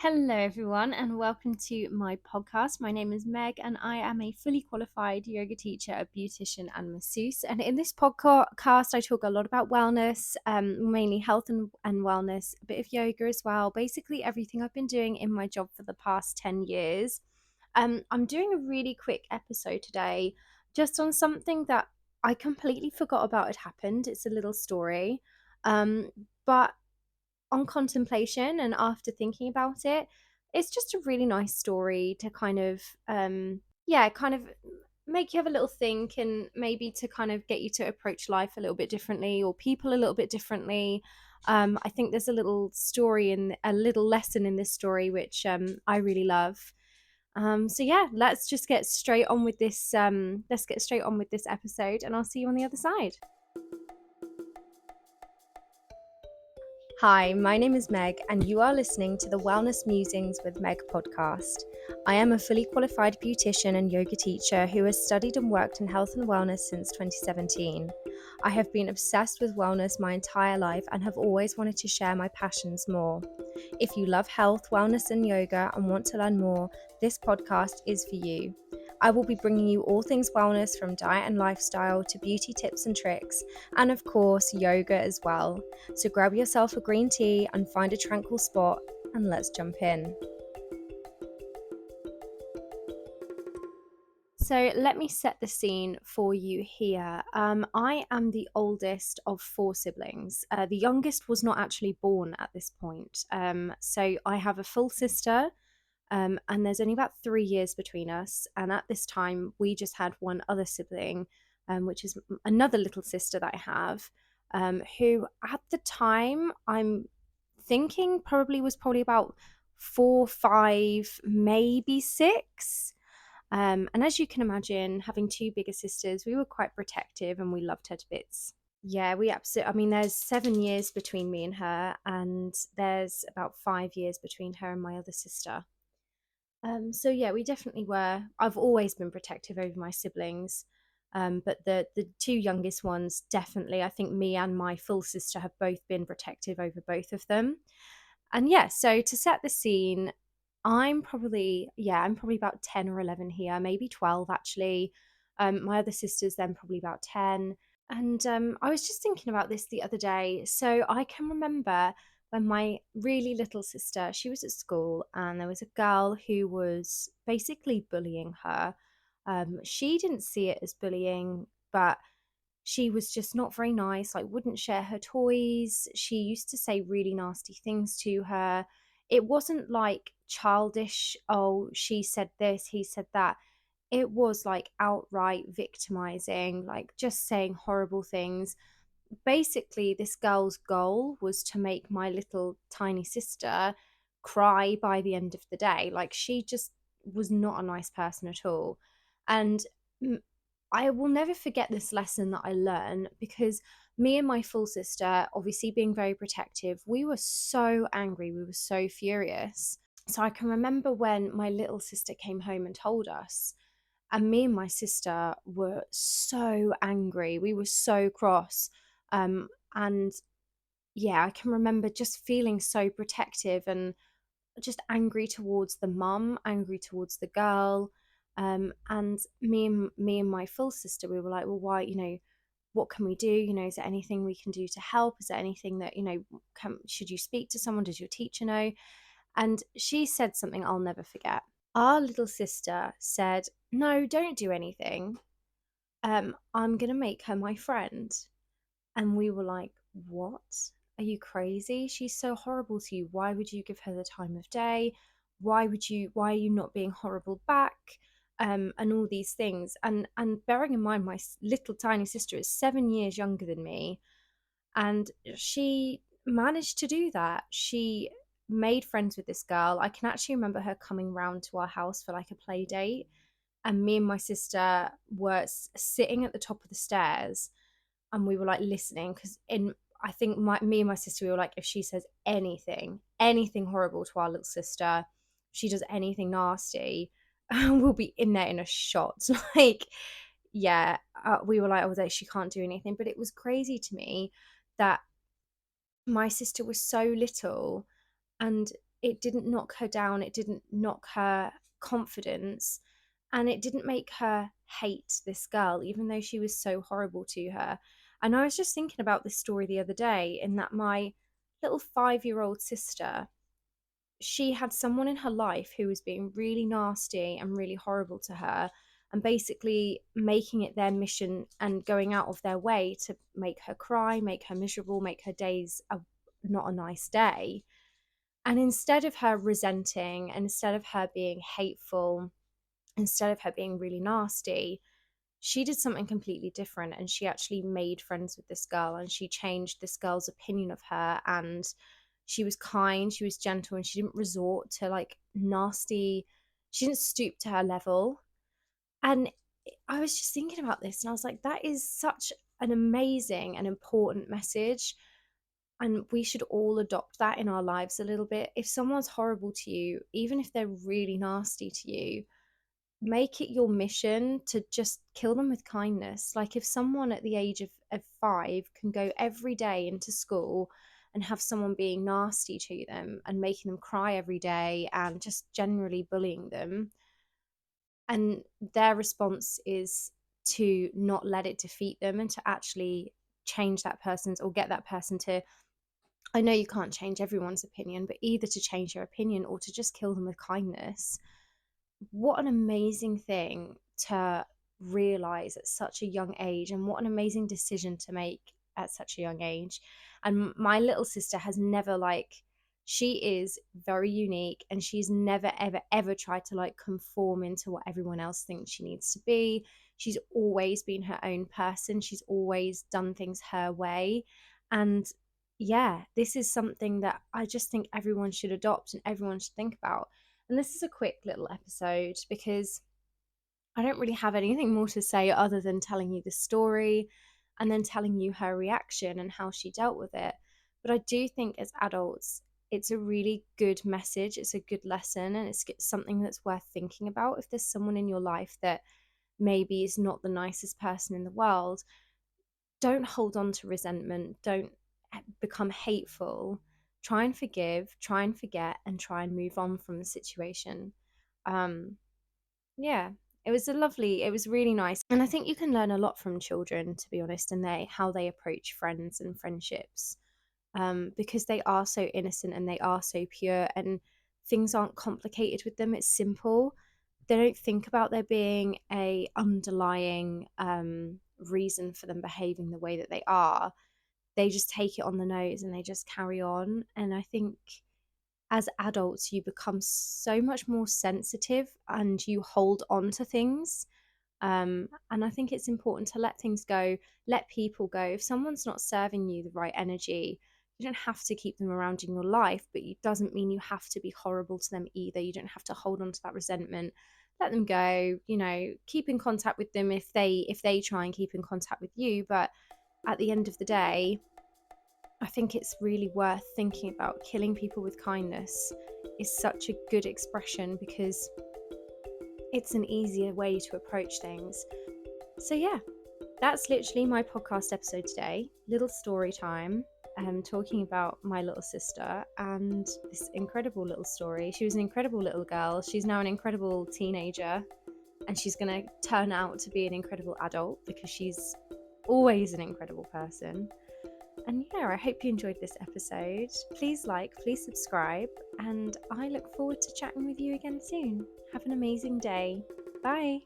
Hello, everyone, and welcome to my podcast. My name is Meg, and I am a fully qualified yoga teacher, a beautician, and masseuse. And in this podcast, I talk a lot about wellness, mainly health and wellness, a bit of yoga as well. Basically, everything I've been doing in my job for the past 10 years. I'm doing a really quick episode today just on something that I completely forgot about had happened. It's a little story. But on contemplation and after thinking about it, it's just a really nice story to kind of kind of make you have a little think and maybe to kind of get you to approach life a little bit differently or people a little bit differently. I think there's a little story and a little lesson in this story which I really love. So yeah, let's just get straight on with this. Let's get straight on with this episode, and I'll see you on the other side. Hi, my name is Meg, and you are listening to the Wellness Musings with Meg podcast. I am a fully qualified beautician and yoga teacher who has studied and worked in health and wellness since 2017. I have been obsessed with wellness my entire life and have always wanted to share my passions more. If you love health, wellness, and yoga and want to learn more, this podcast is for you. I will be bringing you all things wellness from diet and lifestyle to beauty tips and tricks, and of course, yoga as well. So grab yourself a green tea and find a tranquil spot, and let's jump in. So let me set the scene for you here. I am the oldest of four siblings. The youngest was not actually born at this point. So I have a full sister, and there's only about 3 years between us. And at this time, we just had one other sibling, which is another little sister that I have, who at the time I'm thinking was probably about 4, 5, maybe 6. And as you can imagine, having two bigger sisters, we were quite protective and we loved her to bits. Yeah, we absolutely. I mean, there's 7 years between me and her, and there's about 5 years between her and my other sister. So yeah, we definitely were. I've always been protective over my siblings, but the two youngest ones definitely. I think me and my full sister have both been protective over both of them. And yeah, so to set the scene, I'm probably about 10 or 11 here, maybe 12 actually. My other sister's then probably about 10. And I was just thinking about this the other day. So I can remember when my really little sister, she was at school and there was a girl who was basically bullying her. She didn't see it as bullying, but she was just not very nice, like wouldn't share her toys. She used to say really nasty things to her. It wasn't like childish, oh, she said this, he said that. It was like outright victimizing, like just saying horrible things. Basically, this girl's goal was to make my little tiny sister cry by the end of the day. Like, she just was not a nice person at all. And mm, I will never forget this lesson that I learned because me and my full sister, obviously being very protective, we were so angry, we were so furious. So I can remember when my little sister came home and told us, and me and my sister were so angry. We were so cross. And yeah, I can remember just feeling so protective and just angry towards the mum, angry towards the girl. And me and my full sister, we were like, well, why, what can we do? Is there anything we can do to help? Is there anything that, should you speak to someone? Does your teacher know? And she said something I'll never forget. Our little sister said, no, don't do anything. I'm going to make her my friend. And we were like, what? Are you crazy? She's so horrible to you. Why would you give her the time of day? Why are you not being horrible back? And all these things. And bearing in mind, my little tiny sister is 7 years younger than me. And she managed to do that. She made friends with this girl. I can actually remember her coming round to our house for like a play date. And me and my sister were sitting at the top of the stairs and we were like listening because I think me and my sister, we were like, if she says anything horrible to our little sister, she does anything nasty, we'll be in there in a shot. Like, yeah, we were like, oh, she can't do anything. But it was crazy to me that my sister was so little and it didn't knock her down, it didn't knock her confidence, and it didn't make her hate this girl, even though she was so horrible to her. And I was just thinking about this story the other day, in that my little 5-year-old sister, she had someone in her life who was being really nasty and really horrible to her, and basically making it their mission and going out of their way to make her cry, make her miserable, make her days not a nice day. And instead of her resenting, and instead of her being hateful, instead of her being really nasty, she did something completely different. And she actually made friends with this girl, and she changed this girl's opinion of her. And she was kind, she was gentle, and she didn't resort to like nasty, she didn't stoop to her level. And I was just thinking about this, and I was like, that is such an amazing and important message. And we should all adopt that in our lives a little bit. If someone's horrible to you, even if they're really nasty to you, make it your mission to just kill them with kindness. Like, if someone at the age of 5 can go every day into school and have someone being nasty to them and making them cry every day and just generally bullying them, and their response is to not let it defeat them and to actually change that person's, or get that person to, I know you can't change everyone's opinion, but either to change your opinion or to just kill them with kindness. What an amazing thing to realize at such a young age, and what an amazing decision to make at such a young age. And my little sister has never, like, she is very unique, and she's never ever ever tried to like conform into what everyone else thinks she needs to be. She's always been her own person, she's always done things her way. And yeah, this is something that I just think everyone should adopt and everyone should think about. And this is a quick little episode because I don't really have anything more to say other than telling you the story and then telling you her reaction and how she dealt with it. But I do think as adults, it's a really good message, it's a good lesson, and it's something that's worth thinking about. If there's someone in your life that maybe is not the nicest person in the world, don't hold on to resentment, don't become hateful. Try and forgive, try and forget, and try and move on from the situation. um yeah, it was really nice. And I think you can learn a lot from children, to be honest, and how they approach friends and friendships, because they are so innocent and they are so pure, and things aren't complicated with them, it's simple. They don't think about there being a underlying reason for them behaving the way that they are. They just take it on the nose and they just carry on. And I think as adults, you become so much more sensitive and you hold on to things. And I think it's important to let things go, let people go. If someone's not serving you the right energy, you don't have to keep them around in your life, but it doesn't mean you have to be horrible to them either. You don't have to hold on to that resentment. Let them go, keep in contact with them if they try and keep in contact with you. But at the end of the day, I think it's really worth thinking about. Killing people with kindness is such a good expression because it's an easier way to approach things. So, yeah, that's literally my podcast episode today. Little story time. Talking about my little sister and this incredible little story. She was an incredible little girl. She's now an incredible teenager, and she's going to turn out to be an incredible adult because she's always an incredible person. And yeah, I hope you enjoyed this episode. Please like, please subscribe, and I look forward to chatting with you again soon. Have an amazing day. Bye.